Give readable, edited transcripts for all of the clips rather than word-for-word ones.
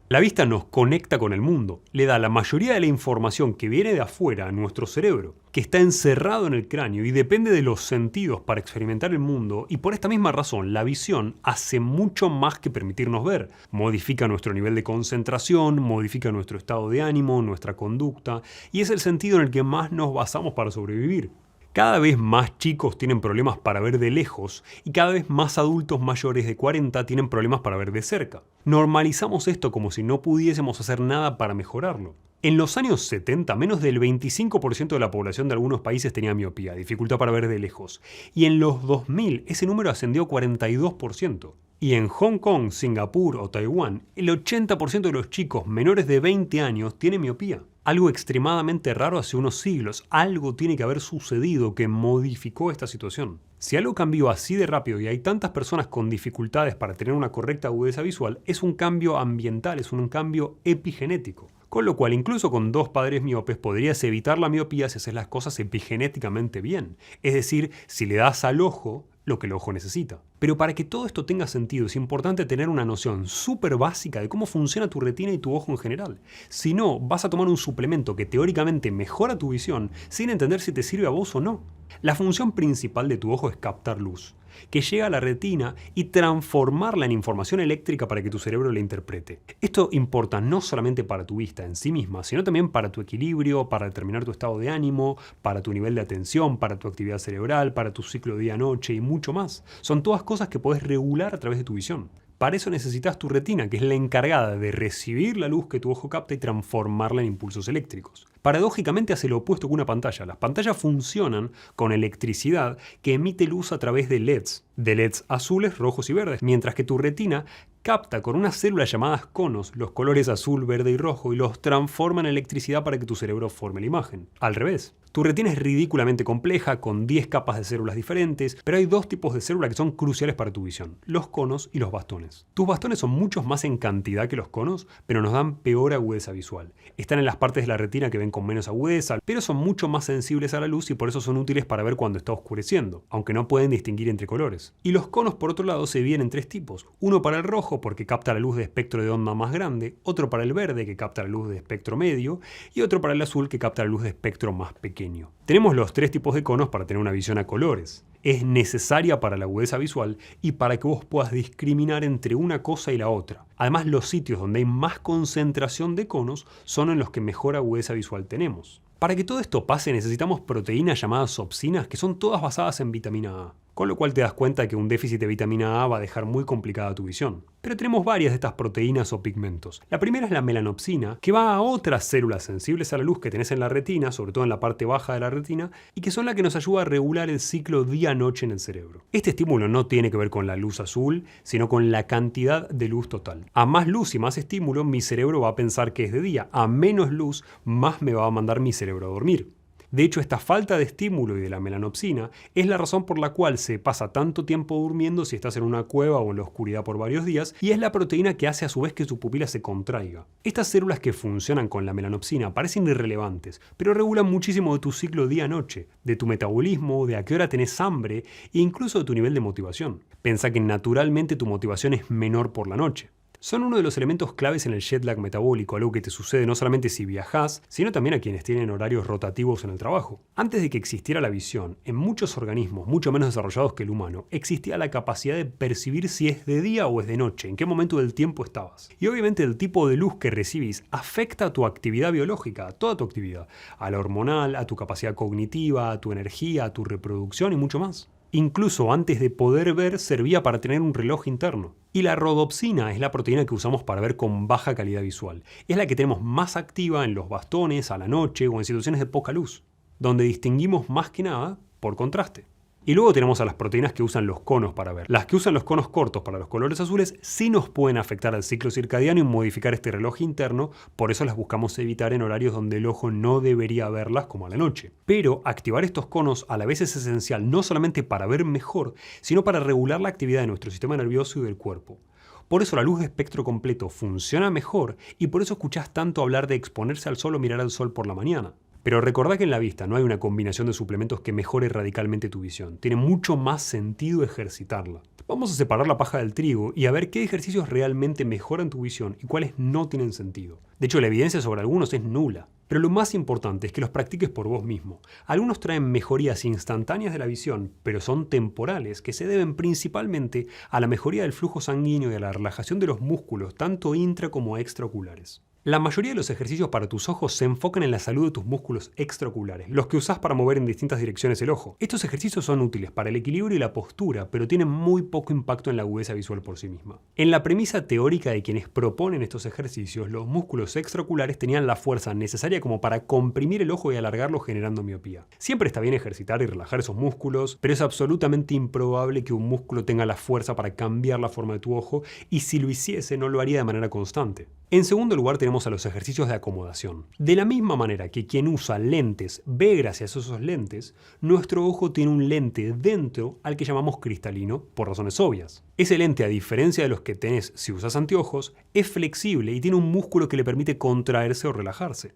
La vista nos conecta con el mundo, le da la mayoría de la información que viene de afuera a nuestro cerebro, que está encerrado en el cráneo y depende de los sentidos para experimentar el mundo, y por esta misma razón la visión hace mucho más que permitirnos ver. Modifica nuestro nivel de concentración, modifica nuestro estado de ánimo, nuestra conducta, y es el sentido en el que más nos basamos para sobrevivir. Cada vez más chicos tienen problemas para ver de lejos y cada vez más adultos mayores de 40 tienen problemas para ver de cerca. Normalizamos esto como si no pudiésemos hacer nada para mejorarlo. En los años 70, menos del 25% de la población de algunos países tenía miopía, dificultad para ver de lejos, y en los 2000 ese número ascendió a 42%. Y en Hong Kong, Singapur o Taiwán, el 80% de los chicos menores de 20 años tiene miopía. Algo extremadamente raro hace unos siglos. Algo tiene que haber sucedido que modificó esta situación. Si algo cambió así de rápido y hay tantas personas con dificultades para tener una correcta agudeza visual, es un cambio ambiental, es un cambio epigenético. Con lo cual, incluso con dos padres miopes, podrías evitar la miopía si haces las cosas epigenéticamente bien. Es decir, si le das al ojo lo que el ojo necesita. Pero para que todo esto tenga sentido es importante tener una noción súper básica de cómo funciona tu retina y tu ojo en general. Si no, vas a tomar un suplemento que teóricamente mejora tu visión sin entender si te sirve a vos o no. La función principal de tu ojo es captar luz, que llega a la retina y transformarla en información eléctrica para que tu cerebro la interprete. Esto importa no solamente para tu vista en sí misma, sino también para tu equilibrio, para determinar tu estado de ánimo, para tu nivel de atención, para tu actividad cerebral, para tu ciclo día-noche y mucho más. Son todas cosas que podés regular a través de tu visión. Para eso necesitas tu retina, que es la encargada de recibir la luz que tu ojo capta y transformarla en impulsos eléctricos. Paradójicamente hace lo opuesto que una pantalla. Las pantallas funcionan con electricidad que emite luz a través de LEDs azules, rojos y verdes, mientras que tu retina capta con unas células llamadas conos los colores azul, verde y rojo y los transforma en electricidad para que tu cerebro forme la imagen. Al revés. Tu retina es ridículamente compleja, con 10 capas de células diferentes, pero hay dos tipos de células que son cruciales para tu visión, los conos y los bastones. Tus bastones son muchos más en cantidad que los conos, pero nos dan peor agudeza visual. Están en las partes de la retina que ven con menos agudeza, pero son mucho más sensibles a la luz y por eso son útiles para ver cuando está oscureciendo, aunque no pueden distinguir entre colores. Y los conos, por otro lado, se dividen en tres tipos. Uno para el rojo, porque capta la luz de espectro de onda más grande, otro para el verde, que capta la luz de espectro medio, y otro para el azul, que capta la luz de espectro más pequeño. Tenemos los tres tipos de conos para tener una visión a colores. Es necesaria para la agudeza visual y para que vos puedas discriminar entre una cosa y la otra. Además, los sitios donde hay más concentración de conos son en los que mejor agudeza visual tenemos. Para que todo esto pase necesitamos proteínas llamadas opsinas que son todas basadas en vitamina A. Con lo cual te das cuenta que un déficit de vitamina A va a dejar muy complicada tu visión. Pero tenemos varias de estas proteínas o pigmentos. La primera es la melanopsina, que va a otras células sensibles a la luz que tenés en la retina, sobre todo en la parte baja de la retina, y que son las que nos ayuda a regular el ciclo día-noche en el cerebro. Este estímulo no tiene que ver con la luz azul, sino con la cantidad de luz total. A más luz y más estímulo, mi cerebro va a pensar que es de día. A menos luz, más me va a mandar mi cerebro a dormir. De hecho, esta falta de estímulo y de la melanopsina es la razón por la cual se pasa tanto tiempo durmiendo si estás en una cueva o en la oscuridad por varios días, y es la proteína que hace a su vez que tu pupila se contraiga. Estas células que funcionan con la melanopsina parecen irrelevantes, pero regulan muchísimo de tu ciclo día-noche, de tu metabolismo, de a qué hora tenés hambre e incluso de tu nivel de motivación. Pensá que naturalmente tu motivación es menor por la noche. Son uno de los elementos claves en el jet lag metabólico, algo que te sucede no solamente si viajás, sino también a quienes tienen horarios rotativos en el trabajo. Antes de que existiera la visión, en muchos organismos mucho menos desarrollados que el humano, existía la capacidad de percibir si es de día o es de noche, en qué momento del tiempo estabas. Y obviamente el tipo de luz que recibís afecta a tu actividad biológica, a toda tu actividad, a la hormonal, a tu capacidad cognitiva, a tu energía, a tu reproducción y mucho más. Incluso antes de poder ver, servía para tener un reloj interno. Y la rodopsina es la proteína que usamos para ver con baja calidad visual. Es la que tenemos más activa en los bastones, a la noche o en situaciones de poca luz, donde distinguimos más que nada por contraste. Y luego tenemos a las proteínas que usan los conos para ver. Las que usan los conos cortos para los colores azules sí nos pueden afectar al ciclo circadiano y modificar este reloj interno, por eso las buscamos evitar en horarios donde el ojo no debería verlas, como a la noche. Pero activar estos conos a la vez es esencial no solamente para ver mejor, sino para regular la actividad de nuestro sistema nervioso y del cuerpo. Por eso la luz de espectro completo funciona mejor y por eso escuchás tanto hablar de exponerse al sol o mirar al sol por la mañana. Pero recordá que en la vista no hay una combinación de suplementos que mejore radicalmente tu visión. Tiene mucho más sentido ejercitarla. Vamos a separar la paja del trigo y a ver qué ejercicios realmente mejoran tu visión y cuáles no tienen sentido. De hecho, la evidencia sobre algunos es nula. Pero lo más importante es que los practiques por vos mismo. Algunos traen mejorías instantáneas de la visión, pero son temporales, que se deben principalmente a la mejoría del flujo sanguíneo y a la relajación de los músculos, tanto intra como extraoculares. La mayoría de los ejercicios para tus ojos se enfocan en la salud de tus músculos extraoculares, los que usás para mover en distintas direcciones el ojo. Estos ejercicios son útiles para el equilibrio y la postura, pero tienen muy poco impacto en la agudeza visual por sí misma. En la premisa teórica de quienes proponen estos ejercicios, los músculos extraoculares tenían la fuerza necesaria como para comprimir el ojo y alargarlo generando miopía. Siempre está bien ejercitar y relajar esos músculos, pero es absolutamente improbable que un músculo tenga la fuerza para cambiar la forma de tu ojo, y si lo hiciese no lo haría de manera constante. En segundo lugar tenemos a los ejercicios de acomodación. De la misma manera que quien usa lentes ve gracias a esos lentes, nuestro ojo tiene un lente dentro al que llamamos cristalino, por razones obvias. Ese lente, a diferencia de los que tenés si usas anteojos, es flexible y tiene un músculo que le permite contraerse o relajarse.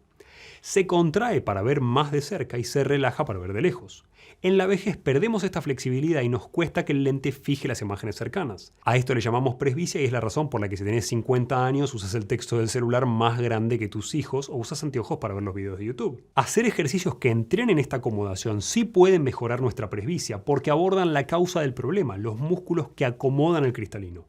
Se contrae para ver más de cerca y se relaja para ver de lejos. En la vejez perdemos esta flexibilidad y nos cuesta que el lente fije las imágenes cercanas. A esto le llamamos presbicia y es la razón por la que si tenés 50 años usas el texto del celular más grande que tus hijos o usas anteojos para ver los videos de YouTube. Hacer ejercicios que entrenen esta acomodación sí pueden mejorar nuestra presbicia porque abordan la causa del problema, los músculos que acomodan el cristalino.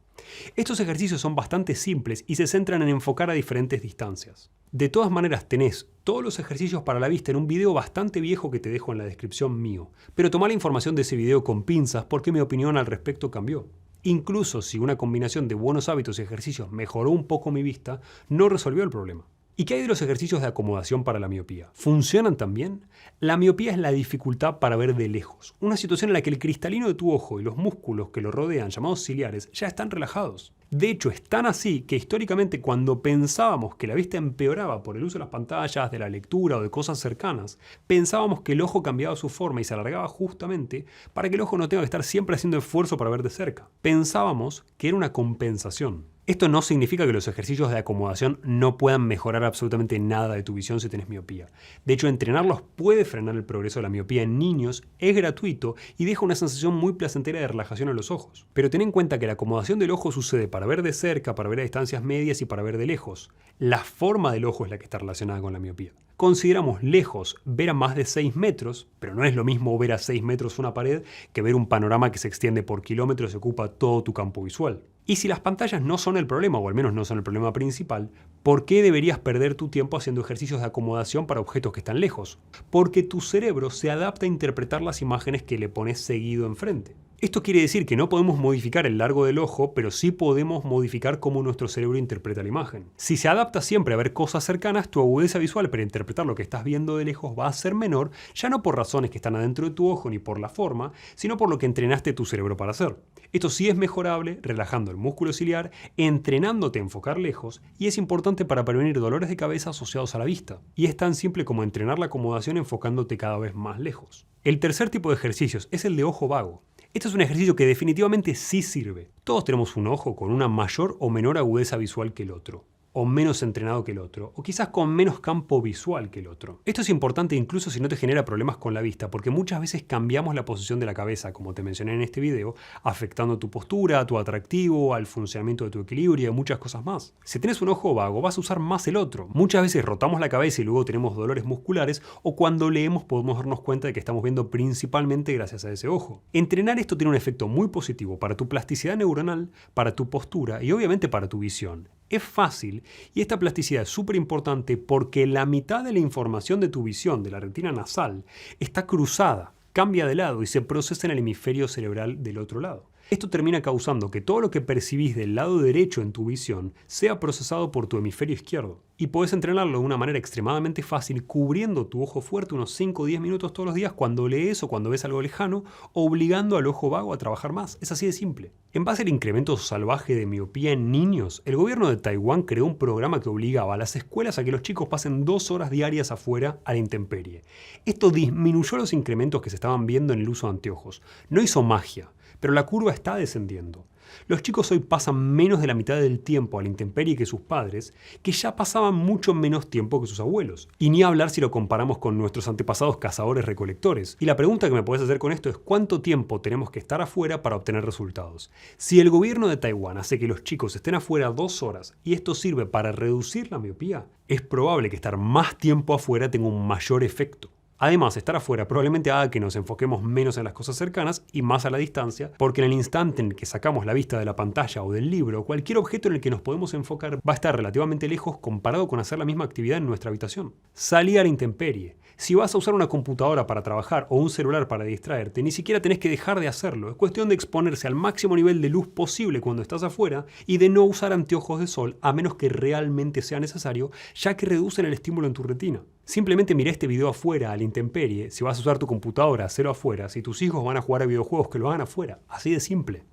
Estos ejercicios son bastante simples y se centran en enfocar a diferentes distancias. De todas maneras tenés todos los ejercicios para la vista en un video bastante viejo que te dejo en la descripción mío, pero tomá la información de ese video con pinzas porque mi opinión al respecto cambió. Incluso si una combinación de buenos hábitos y ejercicios mejoró un poco mi vista, no resolvió el problema. ¿Y qué hay de los ejercicios de acomodación para la miopía? ¿Funcionan también? La miopía es la dificultad para ver de lejos, una situación en la que el cristalino de tu ojo y los músculos que lo rodean, llamados ciliares, ya están relajados. De hecho, es tan así que históricamente cuando pensábamos que la vista empeoraba por el uso de las pantallas, de la lectura o de cosas cercanas, pensábamos que el ojo cambiaba su forma y se alargaba justamente para que el ojo no tenga que estar siempre haciendo esfuerzo para ver de cerca. Pensábamos que era una compensación. Esto no significa que los ejercicios de acomodación no puedan mejorar absolutamente nada de tu visión si tenés miopía. De hecho, entrenarlos puede frenar el progreso de la miopía en niños, es gratuito y deja una sensación muy placentera de relajación a los ojos. Pero ten en cuenta que la acomodación del ojo sucede para ver de cerca, para ver a distancias medias y para ver de lejos. La forma del ojo es la que está relacionada con la miopía. Consideramos lejos ver a más de 6 metros, pero no es lo mismo ver a 6 metros una pared que ver un panorama que se extiende por kilómetros y ocupa todo tu campo visual. Y si las pantallas no son el problema, o al menos no son el problema principal, ¿por qué deberías perder tu tiempo haciendo ejercicios de acomodación para objetos que están lejos? Porque tu cerebro se adapta a interpretar las imágenes que le pones seguido enfrente. Esto quiere decir que no podemos modificar el largo del ojo, pero sí podemos modificar cómo nuestro cerebro interpreta la imagen. Si se adapta siempre a ver cosas cercanas, tu agudeza visual para interpretar lo que estás viendo de lejos va a ser menor, ya no por razones que están adentro de tu ojo ni por la forma, sino por lo que entrenaste tu cerebro para hacer. Esto sí es mejorable relajando el músculo ciliar, entrenándote a enfocar lejos, y es importante para prevenir dolores de cabeza asociados a la vista. Y es tan simple como entrenar la acomodación enfocándote cada vez más lejos. El tercer tipo de ejercicios es el de ojo vago. Este es un ejercicio que definitivamente sí sirve. Todos tenemos un ojo con una mayor o menor agudeza visual que el otro, o menos entrenado que el otro, o quizás con menos campo visual que el otro. Esto es importante incluso si no te genera problemas con la vista, porque muchas veces cambiamos la posición de la cabeza, como te mencioné en este video, afectando tu postura, tu atractivo, al funcionamiento de tu equilibrio y muchas cosas más. Si tenés un ojo vago, vas a usar más el otro. Muchas veces rotamos la cabeza y luego tenemos dolores musculares, o cuando leemos podemos darnos cuenta de que estamos viendo principalmente gracias a ese ojo. Entrenar esto tiene un efecto muy positivo para tu plasticidad neuronal, para tu postura y obviamente para tu visión. Es fácil y esta plasticidad es súper importante porque la mitad de la información de tu visión, de la retina nasal, está cruzada, cambia de lado y se procesa en el hemisferio cerebral del otro lado. Esto termina causando que todo lo que percibís del lado derecho en tu visión sea procesado por tu hemisferio izquierdo. Y podés entrenarlo de una manera extremadamente fácil cubriendo tu ojo fuerte unos 5 o 10 minutos todos los días cuando lees o cuando ves algo lejano, obligando al ojo vago a trabajar más. Es así de simple. En base al incremento salvaje de miopía en niños, el gobierno de Taiwán creó un programa que obligaba a las escuelas a que los chicos pasen 2 horas diarias afuera a la intemperie. Esto disminuyó los incrementos que se estaban viendo en el uso de anteojos. No hizo magia, pero la curva está descendiendo. Los chicos hoy pasan menos de la mitad del tiempo a la intemperie que sus padres, que ya pasaban mucho menos tiempo que sus abuelos. Y ni hablar si lo comparamos con nuestros antepasados cazadores-recolectores. Y la pregunta que me podés hacer con esto es ¿cuánto tiempo tenemos que estar afuera para obtener resultados? Si el gobierno de Taiwán hace que los chicos estén afuera 2 horas y esto sirve para reducir la miopía, es probable que estar más tiempo afuera tenga un mayor efecto. Además, estar afuera probablemente haga que nos enfoquemos menos en las cosas cercanas y más a la distancia, porque en el instante en el que sacamos la vista de la pantalla o del libro, cualquier objeto en el que nos podemos enfocar va a estar relativamente lejos comparado con hacer la misma actividad en nuestra habitación. Salí a la intemperie. Si vas a usar una computadora para trabajar o un celular para distraerte, ni siquiera tenés que dejar de hacerlo. Es cuestión de exponerse al máximo nivel de luz posible cuando estás afuera y de no usar anteojos de sol a menos que realmente sea necesario, ya que reducen el estímulo en tu retina. Simplemente mira este video afuera, a la intemperie. Si vas a usar tu computadora, hacelo afuera. Si tus hijos van a jugar a videojuegos, que lo hagan afuera. Así de simple.